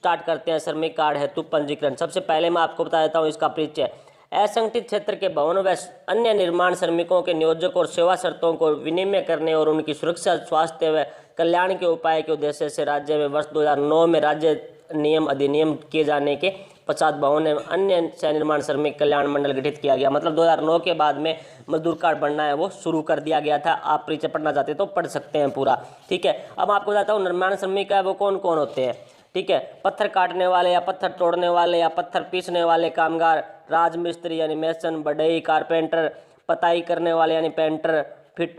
Start करते हैं श्रमिक कार्ड हेतु पंजीकरण। सबसे पहले मैं आपको बता देता हूँ इसका परिचय। असंगठित क्षेत्र के भवन व अन्य निर्माण श्रमिकों के नियोजक और सेवा शर्तों को विनिमय करने और उनकी सुरक्षा, स्वास्थ्य व कल्याण के उपाय के उद्देश्य से राज्य में वर्ष 2009 में राज्य नियम अधिनियम किए जाने के पश्चात भवन एवं अन्य सह निर्माण श्रमिक कल्याण मंडल गठित किया गया। मतलब 2009 के बाद में मजदूर कार्ड बनना है वो शुरू कर दिया गया था। आप परिचय पढ़ना चाहते हैं तो पढ़ सकते हैं पूरा, ठीक है। अब आपको बताता हूँ निर्माण श्रमिक है वो कौन कौन होते हैं, ठीक है। पत्थर काटने वाले या पत्थर तोड़ने वाले या पत्थर पीसने वाले कामगार, राजमिस्त्री यानी मेसन, बढ़ई, कारपेंटर, पताई करने वाले यानी पेंटर,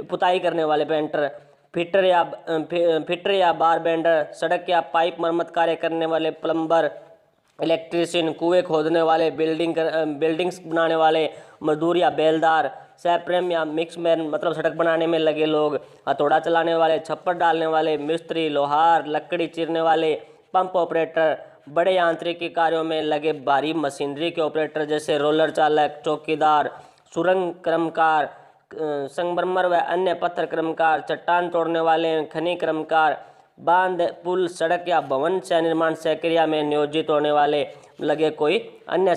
पुताई करने वाले पेंटर, फिटर या बार बेंडर, सड़क या पाइप मरम्मत कार्य करने वाले प्लम्बर, इलेक्ट्रीशियन, कुएं खोदने वाले, बिल्डिंग्स बनाने वाले मजदूर या बेलदार, सैप्रेम या मिक्समैन मतलब सड़क बनाने में लगे लोग, हथौड़ा चलाने वाले, छप्पर डालने वाले, मिस्त्री, लोहार, लकड़ी चीरने वाले, पंप ऑपरेटर, बड़े यांत्रिकी कार्यों में लगे भारी मशीनरी के ऑपरेटर जैसे रोलर चालक, चौकीदार, सुरंग कर्मकार, संगमरमर व अन्य पत्थर कर्मकार, चट्टान तोड़ने वाले, खनि कर्मकार, बांध, पुल, सड़क या भवन सह निर्माण सहक्रिया में नियोजित होने वाले लगे कोई अन्य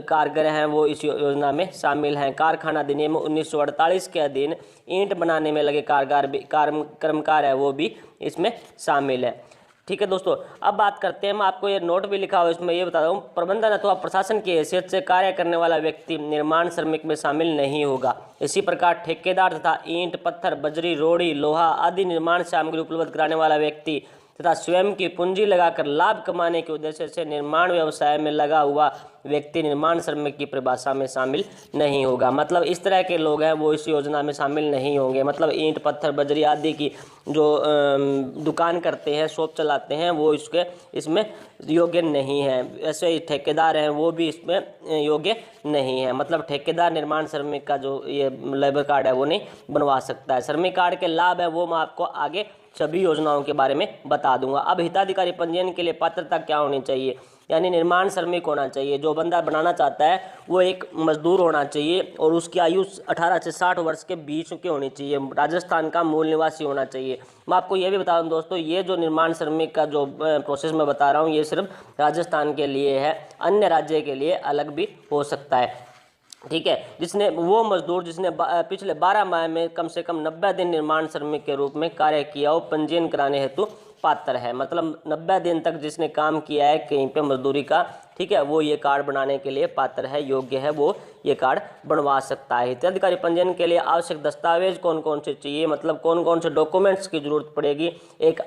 कारगर हैं वो इस योजना में शामिल हैं। कारखाना अधिनियम 1948 के अधीन ईंट बनाने में लगे कर्मकार है वो भी इसमें शामिल है, ठीक है दोस्तों। अब बात करते हैं, मैं आपको ये नोट भी लिखा हुआ है इसमें ये बता दूं, प्रबंधन अथवा प्रशासन की हैसियत से कार्य करने वाला व्यक्ति निर्माण श्रमिक में शामिल नहीं होगा। इसी प्रकार ठेकेदार तथा ईंट, पत्थर, बजरी, रोड़ी, लोहा आदि निर्माण सामग्री उपलब्ध कराने वाला व्यक्ति तथा स्वयं की पूंजी लगाकर लाभ कमाने के उद्देश्य से निर्माण व्यवसाय में लगा हुआ व्यक्ति निर्माण श्रमिक की परिभाषा में शामिल नहीं होगा। मतलब इस तरह के लोग हैं वो इस योजना में शामिल नहीं होंगे। मतलब ईंट, पत्थर, बजरी आदि की जो दुकान करते हैं, शॉप चलाते हैं वो इसमें योग्य नहीं है। ऐसे ही ठेकेदार हैं वो भी इसमें योग्य नहीं है। मतलब ठेकेदार निर्माण श्रमिक का जो ये लेबर कार्ड है वो नहीं बनवा सकता है। श्रमिक कार्ड के लाभ है वो मैं आपको आगे सभी योजनाओं के बारे में बता दूंगा। अब हिताधिकारी पंजीयन के लिए पात्रता क्या होनी चाहिए, यानी निर्माण श्रमिक होना चाहिए। जो बंदा बनाना चाहता है वो एक मजदूर होना चाहिए और उसकी आयु 18 से 60 वर्ष के बीच की होनी चाहिए। राजस्थान का मूल निवासी होना चाहिए। मैं आपको ये भी बता दूं दोस्तों, ये जो निर्माण श्रमिक का जो प्रोसेस मैं बता रहा हूँ ये सिर्फ राजस्थान के लिए है, अन्य राज्य के लिए अलग भी हो सकता है, ठीक है। जिसने वो मजदूर जिसने पिछले 12 माह में कम से कम 90 दिन निर्माण श्रमिक के रूप में कार्य किया हो पंजीयन कराने हेतु पात्र है। मतलब 90 दिन तक जिसने काम किया है कहीं पे मजदूरी का, ठीक है, वो ये कार्ड बनाने के लिए पात्र है, योग्य है, वो ये कार्ड बनवा सकता है। हिताधिकारी पंजीयन के लिए आवश्यक दस्तावेज कौन कौन से चाहिए, मतलब कौन कौन से डॉक्यूमेंट्स की जरूरत पड़ेगी एक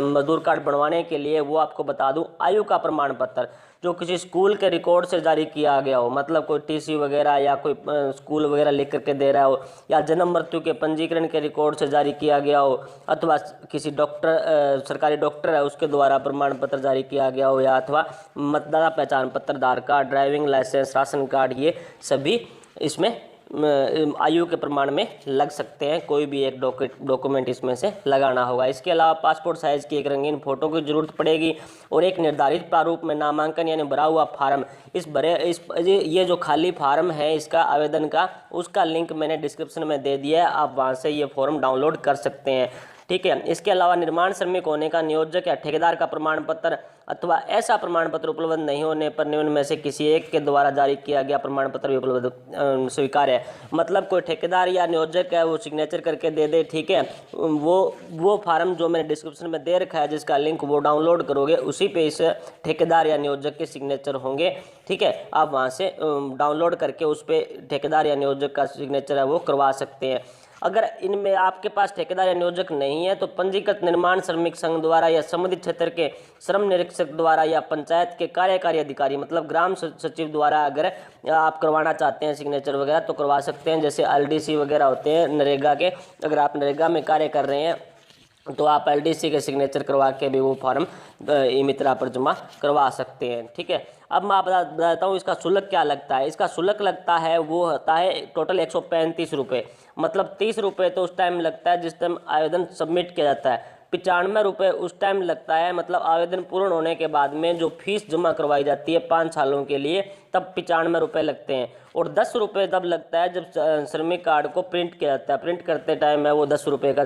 मजदूर कार्ड बनवाने के लिए, वो आपको बता दूं। आयु का प्रमाण पत्र जो किसी स्कूल के रिकॉर्ड से जारी किया गया हो, मतलब कोई टीसी वगैरह या कोई स्कूल वगैरह लिख करके दे रहा हो, या जन्म मृत्यु के पंजीकरण के रिकॉर्ड से जारी किया गया हो, अथवा किसी डॉक्टर सरकारी डॉक्टर है उसके द्वारा प्रमाण पत्र जारी किया गया हो, या अथवा मतदाता पहचान पत्र, Aadhaar card, driving licence, ration card, ये सभी इसमें आयु के प्रमाण में लग सकते हैं। कोई भी एक डॉक्यूमेंट इसमें से लगाना होगा। इसके अलावा पासपोर्ट साइज की एक रंगीन फोटो की जरूरत पड़ेगी और एक निर्धारित प्रारूप में नामांकन यानी भरा हुआ फार्म ये जो खाली फार्म है इसका आवेदन का, उसका लिंक मैंने डिस्क्रिप्शन में दे दिया है, आप वहां से ये फॉर्म डाउनलोड कर सकते हैं, ठीक है। इसके अलावा निर्माण श्रमिक होने का नियोजक या ठेकेदार का प्रमाण पत्र अथवा ऐसा प्रमाण पत्र उपलब्ध नहीं होने पर निम्न में से किसी एक के द्वारा जारी किया गया प्रमाण पत्र भी उपलब्ध स्वीकार्य है। मतलब कोई ठेकेदार या नियोजक है वो सिग्नेचर करके दे दे, ठीक है, वो फार्म जो मैंने डिस्क्रिप्शन में दे रखा है जिसका लिंक वो डाउनलोड करोगे उसी पे इस ठेकेदार या नियोजक के सिग्नेचर होंगे, ठीक है। आप वहाँ से डाउनलोड करके उस पर ठेकेदार या नियोजक का सिग्नेचर है वो करवा सकते हैं। अगर इनमें आपके पास ठेकेदार या नियोजक नहीं है तो पंजीकृत निर्माण श्रमिक संघ द्वारा या संबंधित क्षेत्र के श्रम निरीक्षक द्वारा या पंचायत के कार्यकारी अधिकारी मतलब ग्राम सचिव द्वारा अगर आप करवाना चाहते हैं सिग्नेचर वगैरह तो करवा सकते हैं। जैसे एलडीसी वगैरह होते हैं नरेगा के, अगर आप नरेगा में कार्य कर रहे हैं तो आप एलडीसी के सिग्नेचर करवा के भी वो फॉर्म ई मित्रा पर जमा करवा सकते हैं, ठीक है। अब मैं बताता हूँ इसका शुल्क क्या लगता है। इसका शुल्क लगता है वो होता है टोटल 135 रुपये। मतलब 30 रुपये तो उस टाइम लगता है जिस टाइम आवेदन सबमिट किया जाता है, 95 रुपये उस टाइम लगता है मतलब आवेदन पूर्ण होने के बाद में जो फीस जमा करवाई जाती है 5 सालों के लिए, तब 95 रुपये लगते हैं। और 10 रुपये तब लगता है जब श्रमिक कार्ड को प्रिंट किया जाता है। प्रिंट करते टाइम है वो 10 रुपये का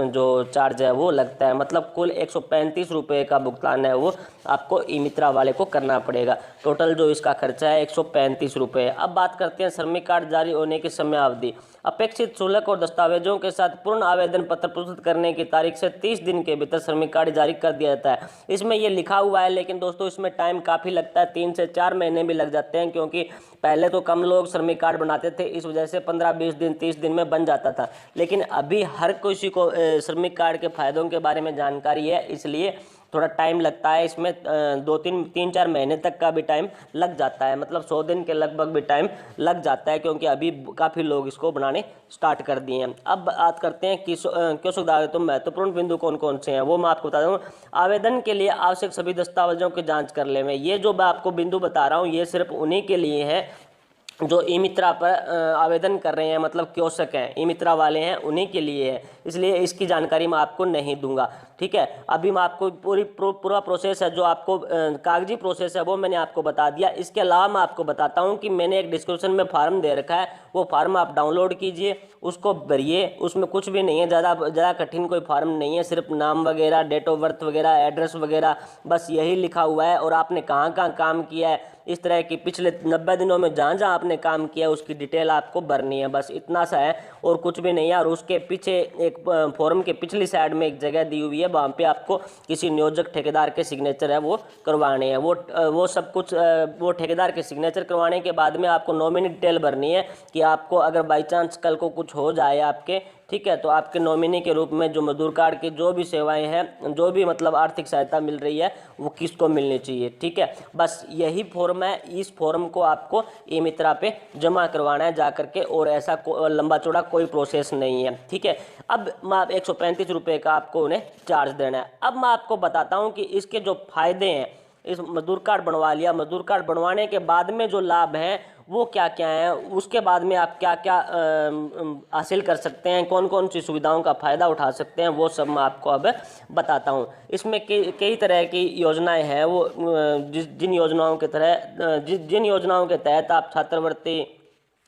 जो चार्ज है वो लगता है। मतलब कुल 135 रुपये का भुगतान है वो आपको ई मित्रा वाले को करना पड़ेगा। टोटल जो इसका खर्चा है 135 रुपये। अब बात करते हैं श्रमिक कार्ड जारी होने की समयावधि। अपेक्षित शुल्क और दस्तावेजों के साथ पूर्ण आवेदन पत्र प्रस्तुत करने की तारीख से 30 दिन के भीतर श्रमिक कार्ड जारी कर दिया जाता है। इसमें ये लिखा हुआ है, लेकिन दोस्तों इसमें टाइम काफ़ी लगता है, 3 से 4 महीने भी लग जाते हैं, क्योंकि पहले तो कम लोग श्रमिक कार्ड बनाते थे, इस वजह से 15-20 दिन 30 दिन में बन जाता था। लेकिन अभी हर किसी को श्रमिक कार्ड के फायदों के बारे में जानकारी है, इसलिए थोड़ा टाइम लगता है इसमें। 2-3-4 महीने तक का भी टाइम लग जाता है, मतलब 100 दिन के लगभग भी टाइम लग जाता है, क्योंकि अभी काफ़ी लोग इसको बनाने स्टार्ट कर दिए हैं। अब बात करते हैं कि क्यों सुधार तो महत्वपूर्ण बिंदु कौन कौन से हैं वो मैं आपको बता दूँ। आवेदन के लिए आवश्यक सभी दस्तावेजों की जाँच कर ले में, ये जो मैं आपको बिंदु बता रहा हूँ ये सिर्फ उन्हीं के लिए है जो ई मित्रा पर आवेदन कर रहे हैं, मतलब क्योसक हैं, ई मित्रा वाले हैं, उन्हीं के लिए है, इसलिए इसकी जानकारी मैं आपको नहीं दूंगा। ठीक है, अभी मैं आपको पूरा प्रोसेस है जो आपको कागजी प्रोसेस है वो मैंने आपको बता दिया। इसके अलावा मैं आपको बताता हूँ कि मैंने एक डिस्क्रिप्शन में फार्म दे रखा है, वो फार्म आप डाउनलोड कीजिए, उसको भरिए। उसमें कुछ भी नहीं है, ज़्यादा कठिन कोई फार्म नहीं है, सिर्फ नाम वगैरह, डेट ऑफ बर्थ वगैरह, एड्रेस वगैरह, बस यही लिखा हुआ है। और आपने कहाँ कहाँ काम किया है, इस तरह की पिछले 90 दिनों में जहाँ जहाँ आपने काम किया है उसकी डिटेल आपको भरनी है, बस इतना सा है और कुछ भी नहीं है। और उसके पीछे एक फॉर्म के पिछली साइड में एक जगह दी हुई है, वहाँ पे आपको किसी नियोजक ठेकेदार के सिग्नेचर है वो करवाने हैं। वो सब कुछ वो ठेकेदार के सिग्नेचर करवाने के बाद में आपको नॉमिनी डिटेल भरनी है कि आपको अगर बाई चांस कल को कुछ हो जाए आपके, ठीक है, तो आपके नॉमिनी के रूप में जो मजदूर कार्ड की जो भी सेवाएं हैं, जो भी मतलब आर्थिक सहायता मिल रही है वो किसको मिलनी चाहिए। ठीक है, बस यही फॉर्म है। इस फॉर्म को आपको ई मित्रा पे जमा करवाना है जा करके, और ऐसा लंबा चौड़ा कोई प्रोसेस नहीं है। ठीक है, अब मैं 135 रुपये का आपको उन्हें चार्ज देना है। अब मैं आपको बताता हूँ कि इसके जो फायदे हैं, इस मजदूर कार्ड बनवा लिया, मजदूर कार्ड बनवाने के बाद में जो लाभ हैं वो क्या क्या हैं, उसके बाद में आप क्या क्या हासिल कर सकते हैं, कौन कौन सी सुविधाओं का फ़ायदा उठा सकते हैं, वो सब मैं आपको अब बताता हूँ। इसमें कई तरह की योजनाएं हैं, वो जिन योजनाओं के जिन योजनाओं के तहत आप छात्रवृत्ति,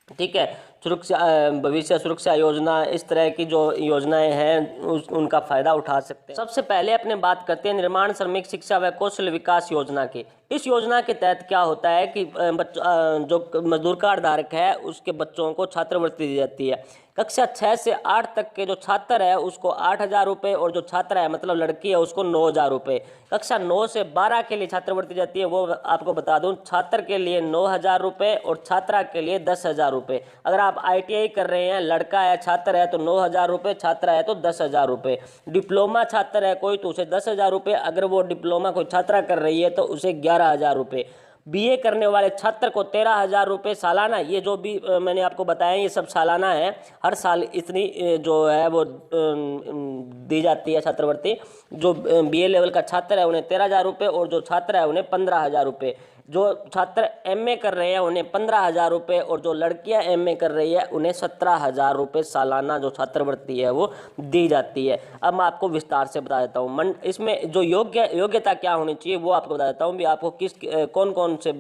ठीक है, सुरक्षा, भविष्य सुरक्षा योजना, इस तरह की जो योजनाएं हैं उनका फ़ायदा उठा सकते हैं। सबसे पहले अपने बात करते हैं निर्माण श्रमिक शिक्षा व कौशल विकास योजना की। इस योजना के तहत क्या होता है कि जो मजदूर कार्ड धारक है उसके बच्चों को छात्रवृत्ति दी जाती है। कक्षा 6 से 8 तक के जो छात्र है उसको 8,000 रुपये, और जो छात्रा है मतलब लड़की है उसको 9,000 रुपये। कक्षा 9 से 12 के लिए छात्रवृत्ति जाती है, वो आपको बता दूं, छात्र के लिए 9,000 रुपये और छात्रा के लिए 10,000 रुपये। अगर आप ITI कर रहे हैं, लड़का है, छात्र है, तो 9,000 रुपये, छात्रा है तो 10,000 रुपये। डिप्लोमा छात्र है कोई तो उसे 10,000 रुपये, अगर वो डिप्लोमा कोई छात्रा कर रही है तो उसे 11,000 रुपये। BA करने वाले छात्र को 13,000 रुपये सालाना। ये जो भी मैंने आपको बताया ये सब सालाना है, हर साल इतनी जो है वो दी जाती है छात्रवृत्ति। जो BA लेवल का छात्र है उन्हें 13,000 रुपये, और जो छात्र है उन्हें 15,000 रुपये। जो छात्र MA कर रहे हैं उन्हें 15,000 रुपये, और जो लड़कियां MA कर रही है उन्हें 17,000 रुपये सालाना जो छात्रवृत्ति है वो दी जाती है। अब मैं आपको विस्तार से बता देता हूँ। इसमें जो योग्यता क्या होनी चाहिए वो आपको बता देता हूँ भी, आपको कौन कौन से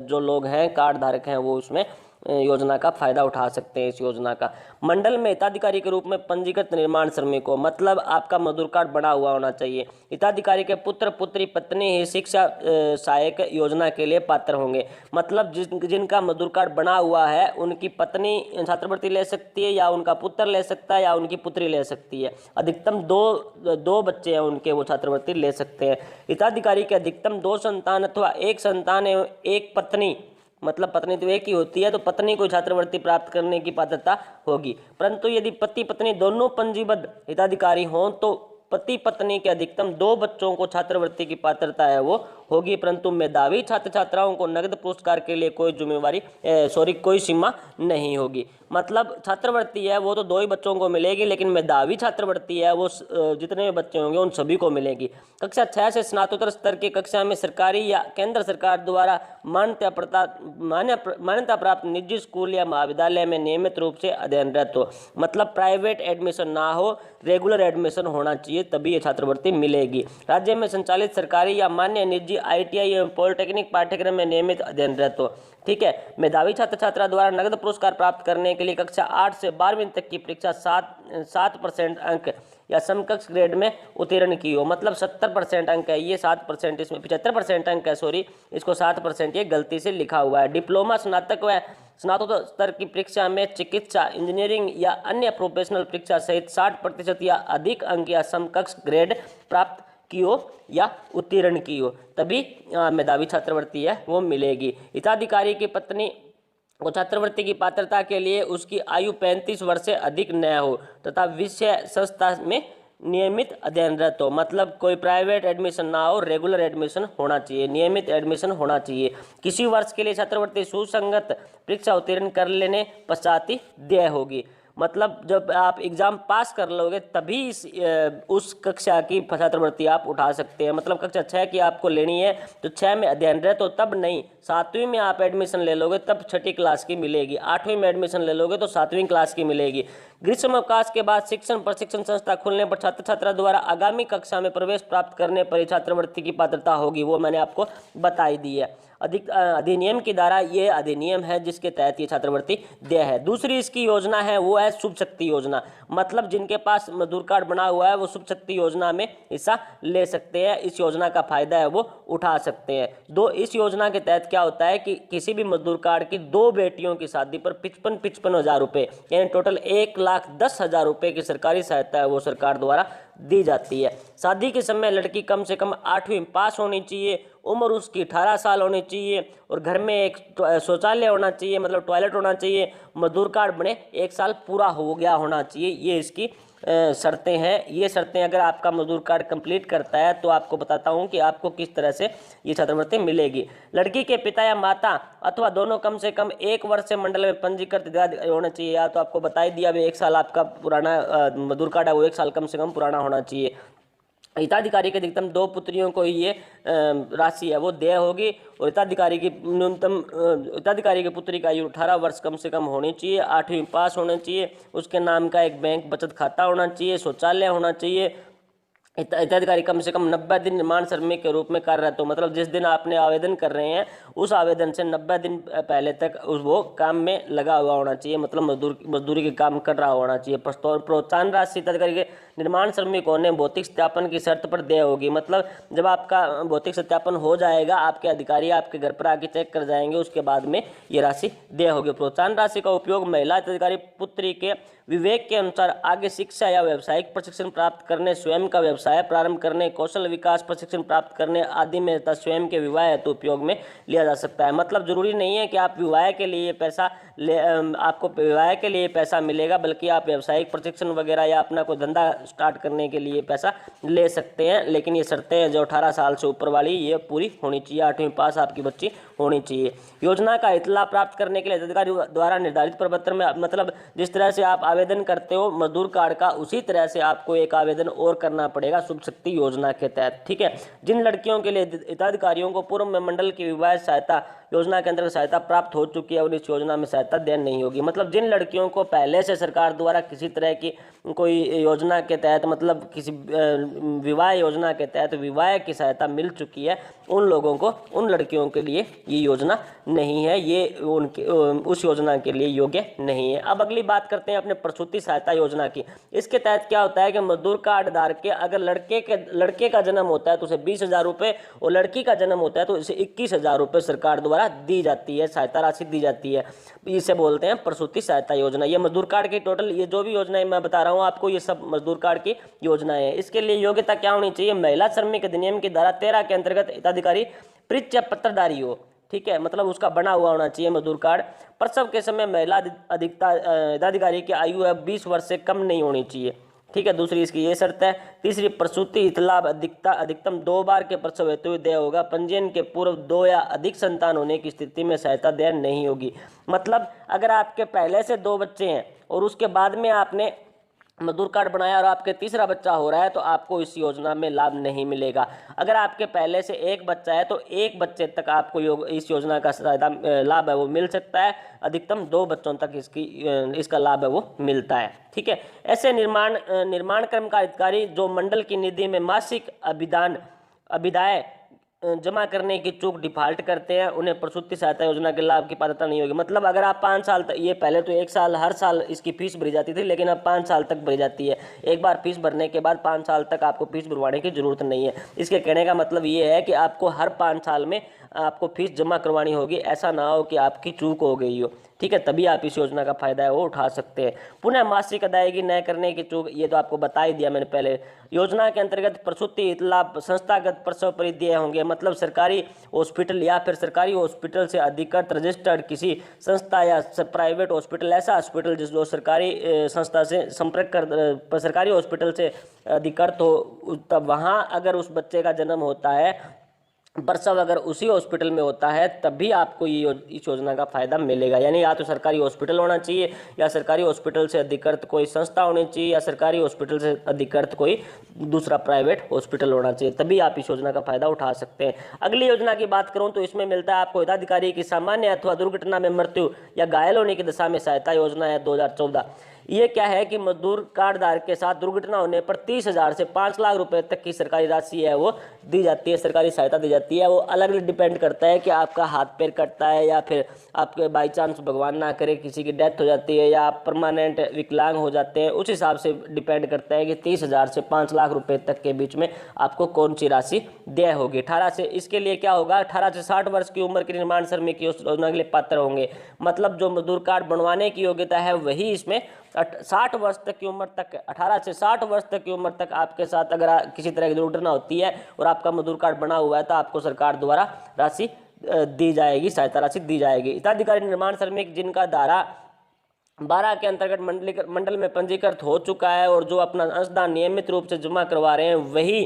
जो लोग हैं कार्ड धारक हैं वो उसमें योजना का फायदा उठा सकते हैं। इस योजना का मंडल में हिताधिकारी के रूप में पंजीकृत निर्माण श्रमिकों, मतलब आपका मजदूर कार्ड बना हुआ होना चाहिए। हिताधिकारी के पुत्र पुत्री पत्नी ही शिक्षा सहायक योजना के लिए पात्र होंगे। मतलब जिनका मजदूर कार्ड बना हुआ है उनकी पत्नी छात्रवृत्ति ले सकती है, या उनका पुत्र ले सकता है, या उनकी पुत्री ले सकती है। अधिकतम दो बच्चे हैं उनके, वो छात्रवृत्ति ले सकते हैं। हिताधिकारी के अधिकतम 2 संतान अथवा 1 संतान एवं 1 पत्नी, मतलब पत्नी तो एक ही होती है, तो पत्नी को छात्रवृत्ति प्राप्त करने की पात्रता होगी। परंतु यदि पति पत्नी दोनों पंजीबद्ध हिताधिकारी हों तो पति पत्नी के अधिकतम 2 बच्चों को छात्रवृत्ति की पात्रता है वो होगी। परंतु मेधावी छात्र छात्राओं को नगद पुरस्कार के लिए कोई सीमा नहीं होगी। मतलब छात्रवृत्ति है वो तो 2 ही बच्चों को मिलेगी, लेकिन मेधावी छात्रवृत्ति है वो जितने भी बच्चे होंगे उन सभी को मिलेगी। कक्षा 6 से स्नातकोत्तर स्तर की कक्षा में सरकारी या केंद्र सरकार द्वारा मान्यता प्राप्त निजी स्कूल या महाविद्यालय में नियमित रूप से अध्ययनरत हो। मतलब प्राइवेट एडमिशन ना हो, रेगुलर एडमिशन होना चाहिए, तभी ये छात्रवृत्ति मिलेगी। राज्य में संचालित सरकारी या मान्य निजी किसी ITI एवं पॉलिटेक्निक पाठ्यक्रम में नियमित अध्ययनरत हो। ठीक है, मेधावी छात्र छात्रा द्वारा नगद पुरस्कार प्राप्त करने के लिए कक्षा 8 से 12वीं तक की परीक्षा 7% अंक या समकक्ष ग्रेड में उत्तीर्ण की हो। मतलब 70% अंक है, ये 7%, इसमें 75% अंक है, सॉरी, इसको 7% ये गलती से लिखा हुआ है। डिप्लोमा, स्नातक व स्नातकोत्तर स्तर की परीक्षा में चिकित्सा, इंजीनियरिंग या अन्य प्रोफेशनल परीक्षा सहित 60% या अधिक अंक या समकक्ष ग्रेड प्राप्त की हो या उत्तीर्ण की हो, तभी मेधावी छात्रवृत्ति है वो मिलेगी। हिताधिकारी की पत्नी को छात्रवृत्ति की पात्रता के लिए उसकी आयु 35 वर्ष से अधिक न हो तथा विषय संस्था में नियमित अध्ययनरत हो। मतलब कोई प्राइवेट एडमिशन ना हो, रेगुलर एडमिशन होना चाहिए, नियमित एडमिशन होना चाहिए। किसी वर्ष के लिए छात्रवृत्ति सुसंगत परीक्षा उत्तीर्ण कर लेने पश्चात ही देय होगी। मतलब जब आप एग्ज़ाम पास कर लोगे तभी उस कक्षा की छात्रवृत्ति आप उठा सकते हैं। मतलब कक्षा 6 की आपको लेनी है तो 6 में अध्ययनरत हो तब नहीं, 7वीं में आप एडमिशन ले लोगे तब 6ठी क्लास की मिलेगी, 8वीं में एडमिशन ले लोगे तो 7वीं क्लास की मिलेगी। ग्रीष्म अवकाश के बाद शिक्षण प्रशिक्षण संस्था खुलने पर छात्र छात्रा द्वारा आगामी कक्षा में प्रवेश प्राप्त करने पर छात्रवृत्ति की पात्रता होगी, वो मैंने आपको बताई दी है। अधिनियम की धारा ये अधिनियम है जिसके तहत ये छात्रवृत्ति देय है। दूसरी इसकी योजना है वो है शुभ शक्ति योजना। मतलब जिनके पास मजदूर कार्ड बना हुआ है वो शुभ शक्ति योजना में हिस्सा ले सकते हैं, इस योजना का फायदा है वो उठा सकते हैं। इस योजना के तहत क्या होता है कि किसी भी मजदूर कार्ड की 2 बेटियों की शादी पर 55 हज़ार रुपये यानी टोटल 1,10,000 रुपये की सरकारी सहायता है वो सरकार द्वारा दी जाती है। शादी के समय लड़की कम से कम 8वीं पास होनी चाहिए, उम्र उसकी 18 साल होनी चाहिए और घर में एक शौचालय होना चाहिए, मतलब टॉयलेट होना चाहिए। मजदूर कार्ड बने 1 साल पूरा हो गया होना चाहिए, ये इसकी शर्तें हैं। ये शर्तें अगर आपका मजदूर कार्ड कंप्लीट करता है तो आपको बताता हूँ कि आपको किस तरह से ये छात्रवृत्ति मिलेगी। लड़की के पिता या माता अथवा दोनों कम से कम 1 वर्ष से मंडल में पंजीकृत होना चाहिए। या तो आपको बता ही दिया, 1 साल आपका पुराना मजदूर कार्ड है वो 1 साल कम से कम पुराना होना चाहिए। हिताधिकारी के अधिकतम 2 पुत्रियों को ये राशि है वो देय होगी और हिताधिकारी की न्यूनतम हिताधिकारी की पुत्री का आयु 18 वर्ष कम से कम होनी चाहिए, 8वीं पास होना चाहिए, उसके नाम का एक बैंक बचत खाता होना चाहिए, शौचालय होना चाहिए। हिताधिकारी कम से कम 90 दिन निर्माण श्रमिक के रूप में कार्यरत हो। मतलब जिस दिन आपने आवेदन कर रहे हैं उस आवेदन से 90 दिन पहले तक वो काम में लगा हुआ होना चाहिए, मतलब मजदूरी के काम कर रहा होना चाहिए। प्रोत्साहन राशि हिताधिकारी के निर्माण श्रमिकों ने भौतिक सत्यापन की शर्त पर देय होगी। मतलब जब आपका भौतिक सत्यापन हो जाएगा, आपके अधिकारी आपके घर पर आके चेक कर जाएंगे, उसके बाद में ये राशि देय होगी। प्रोत्साहन राशि का उपयोग महिला हिताधिकारी पुत्री के विवेक के अनुसार आगे शिक्षा या व्यावसायिक प्रशिक्षण प्राप्त करने, स्वयं का व्यवसाय प्रारंभ करने, कौशल विकास प्रशिक्षण प्राप्त करने आदि में तथा स्वयं के विवाह हेतु उपयोग में लिया जा सकता है। मतलब जरूरी नहीं है कि आप विवाह के लिए पैसा आपको विवाह के लिए पैसा मिलेगा, बल्कि आप व्यावसायिक प्रशिक्षण वगैरह या अपना कोई धंधा स्टार्ट करने के लिए पैसा ले सकते हैं। लेकिन ये शर्तें हैं जो 18 साल से ऊपर वाली ये पूरी होनी चाहिए, 8वीं पास आपकी बच्ची होनी चाहिए। योजना का हित लाभ प्राप्त करने के लिए अधिकारी द्वारा निर्धारित प्रपत्र में, मतलब जिस तरह से आप आवेदन करते हो मजदूर कार्ड का, उसी तरह से आपको एक आवेदन और करना पड़ेगा शुभ शक्ति योजना के तहत। ठीक है, जिन लड़कियों के लिए हिताधिकारियों को पूर्व में मंडल की विवाह सहायता योजना के अंतर्गत सहायता प्राप्त हो चुकी है और इस योजना में सहायता देय नहीं होगी। मतलब जिन लड़कियों को पहले से सरकार द्वारा किसी तरह की कोई योजना के तहत, मतलब किसी विवाह योजना के तहत विवाह की सहायता मिल चुकी है, उन लोगों को, उन लड़कियों के लिए ये योजना नहीं है, ये उनके उस योजना के लिए योग्य नहीं है। अब अगली बात करते हैं अपने प्रसूति सहायता योजना की। इसके तहत क्या होता है कि मजदूर कार्ड धारक के अगर लड़के का जन्म होता है तो उसे 20,000 रुपये और लड़की का जन्म होता है तो इसे 21,000 रुपये सरकार द्वारा दी जाती है, सहायता राशि दी जाती है। इसे बोलते हैं प्रसूति सहायता योजना। ये मजदूर कार्ड की टोटल ये जो भी योजनाएं मैं बता रहा हूँ आपको, ये सब मजदूर कार्ड की योजनाएं हैं। इसके लिए योग्यता क्या होनी चाहिए? महिला श्रमिक अधिनियम की धारा 13 के अंतर्गत हिताधिकारी परिचय पत्रधारी हो। ठीक है, मतलब उसका बना हुआ होना चाहिए मजदूर कार्ड। प्रसव के समय महिला हिताधिकारी की आयु है 20 वर्ष से कम नहीं होनी चाहिए। ठीक है, दूसरी इसकी ये शर्त है। तीसरी, प्रसूति हित लाभ अधिकतम 2 बार के प्रसव हेतु देय होगा। पंजीयन के पूर्व 2 या अधिक संतान होने की स्थिति में सहायता देय नहीं होगी। मतलब अगर आपके पहले से 2 बच्चे हैं और उसके बाद में आपने मजदूर कार्ड बनाया और आपके तीसरा बच्चा हो रहा है तो आपको इस योजना में लाभ नहीं मिलेगा। अगर आपके पहले से 1 बच्चा है तो 1 बच्चे तक आपको इस योजना का लाभ है वो मिल सकता है। अधिकतम 2 बच्चों तक इसका लाभ है वो मिलता है। ठीक है, ऐसे निर्माण कर्मकारी अधिकारी जो मंडल की निधि में मासिक अभिदाय जमा करने की चूक डिफॉल्ट करते हैं, उन्हें प्रसूति सहायता योजना के लाभ की पात्रता नहीं होगी। मतलब अगर आप 5 साल तक, ये पहले तो 1 साल हर साल इसकी फीस भरी जाती थी, लेकिन अब 5 साल तक भरी जाती है। एक बार फीस भरने के बाद 5 साल तक आपको फीस भरवाने की जरूरत नहीं है। इसके कहने का मतलब ये है कि आपको हर 5 साल में आपको फीस जमा करवानी होगी, ऐसा ना हो कि आपकी चूक हो गई हो, ठीक है, तभी आप इस योजना का फायदा है वो उठा सकते हैं। पुनः मासिक अदायगी न करने की चूक, ये तो आपको बता ही दिया मैंने पहले। योजना के अंतर्गत प्रसूति लाभ संस्थागत प्रसव परिदेय होंगे, मतलब सरकारी हॉस्पिटल या फिर सरकारी हॉस्पिटल से अधिकृत रजिस्टर्ड किसी संस्था या प्राइवेट हॉस्पिटल, ऐसा हॉस्पिटल जिस जो सरकारी संस्था से संपर्क कर सरकारी हॉस्पिटल से अधिकृत हो, तब वहाँ अगर उस बच्चे का जन्म होता है, प्रसव अगर उसी हॉस्पिटल में होता है, तभी आपको ये इस योजना का फायदा मिलेगा। यानी या तो सरकारी हॉस्पिटल होना चाहिए, या सरकारी हॉस्पिटल से अधिकृत कोई संस्था होनी चाहिए, या सरकारी हॉस्पिटल से अधिकृत कोई दूसरा प्राइवेट हॉस्पिटल होना चाहिए, तभी आप इस योजना का फायदा उठा सकते हैं। अगली योजना की बात करूं तो इसमें मिलता है आपको हिताधिकारी की सामान्य अथवा दुर्घटना में मृत्यु या घायल होने की दशा में सहायता योजना है 2014। ये क्या है कि मजदूर कार्ड धारक के साथ दुर्घटना होने पर 30,000 से 5 लाख रुपए तक की सरकारी राशि है वो दी जाती है, सरकारी सहायता दी जाती है। वो अलग अलग डिपेंड करता है कि आपका हाथ पैर कटता है, या फिर आपके बाई चांस भगवान ना करे किसी की डेथ हो जाती है, या आप परमानेंट विकलांग हो जाते हैं, उस हिसाब से डिपेंड करता है कि 30,000 से 5 लाख रुपए तक के बीच में आपको कौन सी राशि देय होगी। 18 से, इसके लिए क्या होगा, 18 से 60 वर्ष की उम्र के निर्माण श्रमिक योजना के लिए पात्र होंगे। मतलब जो मजदूर कार्ड बनवाने की योग्यता है वही इसमें 60 वर्ष तक की उम्र तक, 18 से 60 वर्ष तक की उम्र तक आपके साथ अगर किसी तरह की दुर्घटना होती है और आपका मजदूर कार्ड बना हुआ है, तो आपको सरकार द्वारा राशि दी जाएगी, सहायता राशि दी जाएगी। हिताधिकारी निर्माण श्रमिक जिनका धारा 12 के अंतर्गत मंडल में पंजीकृत हो चुका है और जो अपना अंशदान नियमित रूप से जमा करवा रहे हैं, वही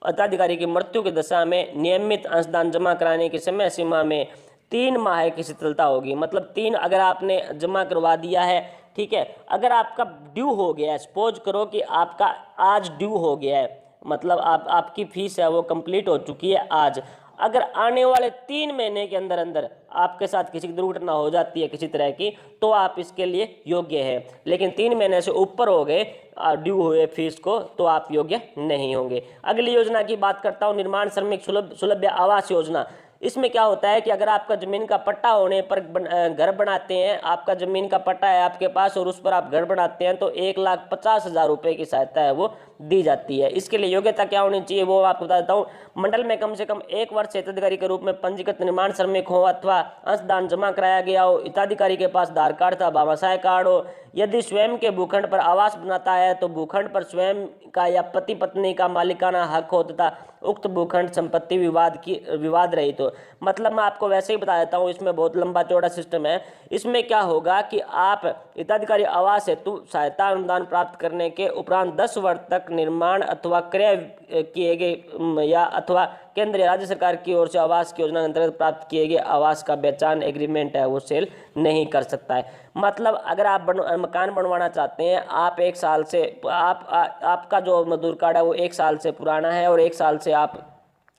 हिताधिकारी की मृत्यु की दशा में नियमित अंशदान जमा कराने की समय सीमा में 3 माह की शिथिलता होगी। मतलब 3 अगर आपने जमा करवा दिया है, ठीक है, अगर आपका ड्यू हो गया है, सपोज करो कि आपका आज ड्यू हो गया है, मतलब आपकी फीस है वो कंप्लीट हो चुकी है आज, अगर आने वाले 3 महीने के अंदर अंदर आपके साथ किसी की दुर्घटना हो जाती है किसी तरह की, तो आप इसके लिए योग्य है। लेकिन 3 महीने से ऊपर हो गए ड्यू हुए फीस को, तो आप योग्य नहीं होंगे। अगली योजना की बात करता हूँ, निर्माण श्रमिक सुलभ आवास योजना। इसमें क्या होता है कि अगर आपका जमीन का पट्टा होने पर घर बनाते हैं, आपका जमीन का पट्टा है आपके पास और उस पर आप घर बनाते हैं, तो 1,50,000 रुपए की सहायता है वो दी जाती है। इसके लिए योग्यता क्या होनी चाहिए वो आपको बता देता हूँ। मंडल में कम से कम 1 वर्ष हिताधिकारी के रूप में पंजीकृत निर्माण श्रमिक हो अथवा अंशदान जमा कराया गया हो, हिताधिकारी के पास आधार कार्ड था, भामाशाह कार्ड हो। यदि स्वयं के भूखंड पर आवास बनाता है तो भूखंड पर स्वयं का या पति पत्नी का मालिकाना हक हो तथा उक्त भूखंड संपत्ति विवाद रहित हो। मतलब मैं आपको वैसे ही बता देता हूँ, इसमें बहुत लंबा चौड़ा सिस्टम है। इसमें क्या होगा कि आप हिताधिकारी आवास हेतु सहायता अनुदान प्राप्त करने के उपरांत 10 वर्ष तक निर्माण अथवा क्रय किए गए या अथवा केंद्र या राज्य सरकार की ओर से आवास की योजना के अंतर्गत प्राप्त किए गए आवास का बेचान एग्रीमेंट है वो सेल नहीं कर सकता है। मतलब अगर आप मकान बनवाना चाहते हैं, आप 1 साल से आपका जो मजदूर कार्ड है वो 1 साल से पुराना है और 1 साल से आप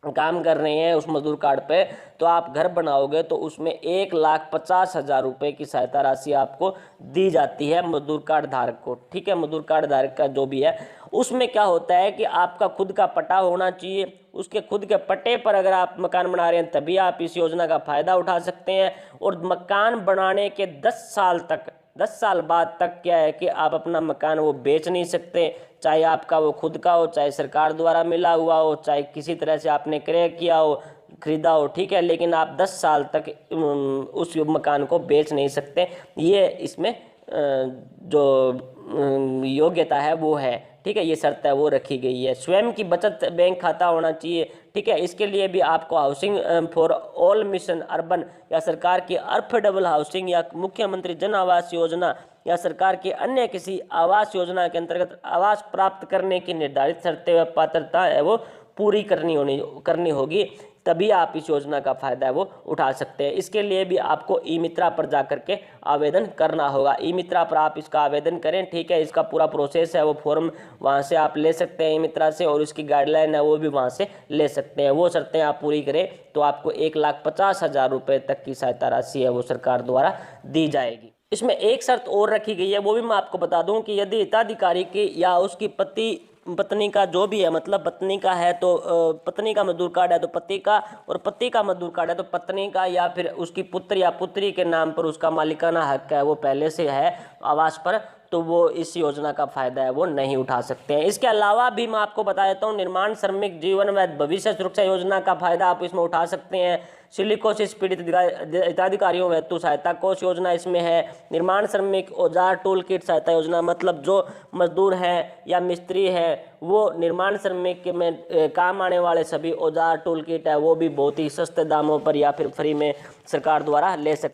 काम कर रहे हैं उस मजदूर कार्ड पे, तो आप घर बनाओगे तो उसमें 1,50,000 रुपए की सहायता राशि आपको दी जाती है मजदूर कार्ड धारक को। ठीक है, मजदूर कार्ड धारक का जो भी है, उसमें क्या होता है कि आपका खुद का पट्टा होना चाहिए। उसके खुद के पट्टे पर अगर आप मकान बना रहे हैं तभी आप इस योजना का फायदा उठा सकते हैं। और मकान बनाने के 10 साल बाद तक क्या है कि आप अपना मकान वो बेच नहीं सकते, चाहे आपका वो खुद का हो, चाहे सरकार द्वारा मिला हुआ हो, चाहे किसी तरह से आपने क्रय किया हो, खरीदा हो। ठीक है, लेकिन आप 10 साल तक उस मकान को बेच नहीं सकते। ये इसमें जो योग्यता है वो है। ठीक है, ये शर्त है वो रखी गई है। स्वयं की बचत बैंक खाता होना चाहिए। ठीक है, इसके लिए भी आपको housing for all mission urban या सरकार की अफोर्डेबल हाउसिंग या मुख्यमंत्री जन आवास योजना या सरकार की अन्य किसी आवास योजना के अंतर्गत आवास प्राप्त करने की निर्धारित शर्तें व पात्रता है वो पूरी करनी होगी, तभी आप इस योजना का फायदा है वो उठा सकते हैं। इसके लिए भी आपको ई मित्रा पर जाकर के आवेदन करना होगा। ई मित्रा पर आप इसका आवेदन करें। ठीक है, इसका पूरा प्रोसेस है वो फॉर्म वहाँ से आप ले सकते हैं ई मित्रा से, और इसकी गाइडलाइन है वो भी वहाँ से ले सकते हैं। वो शर्तें आप पूरी करें तो आपको 1,50,000 रुपये तक की सहायता राशि है वो सरकार द्वारा दी जाएगी। इसमें एक शर्त और रखी गई है, वो भी मैं आपको बता दूं कि यदि हिताधिकारी की या उसकी पति पत्नी का जो भी है, मतलब पत्नी का है तो पत्नी का मजदूर कार्ड है तो पति का, और पति का मजदूर कार्ड है तो पत्नी का, या फिर उसकी पुत्र या पुत्री के नाम पर उसका मालिकाना हक है वो पहले से है आवास पर, तो वो इस योजना का फायदा है वो नहीं उठा सकते हैं। इसके अलावा भी मैं आपको बता देता हूँ, निर्माण श्रमिक जीवन व भविष्य सुरक्षा योजना का फायदा आप इसमें उठा सकते हैं। सिलिकोसिस पीड़ित हिताधिकारियों हेतु सहायता कोष योजना इसमें है। निर्माण श्रमिक औजार टूल किट सहायता योजना, मतलब जो मजदूर हैं या मिस्त्री है वो निर्माण श्रमिक के में काम आने वाले सभी औजार टूल किट है वो भी बहुत ही सस्ते दामों पर या फिर फ्री में सरकार द्वारा ले सकते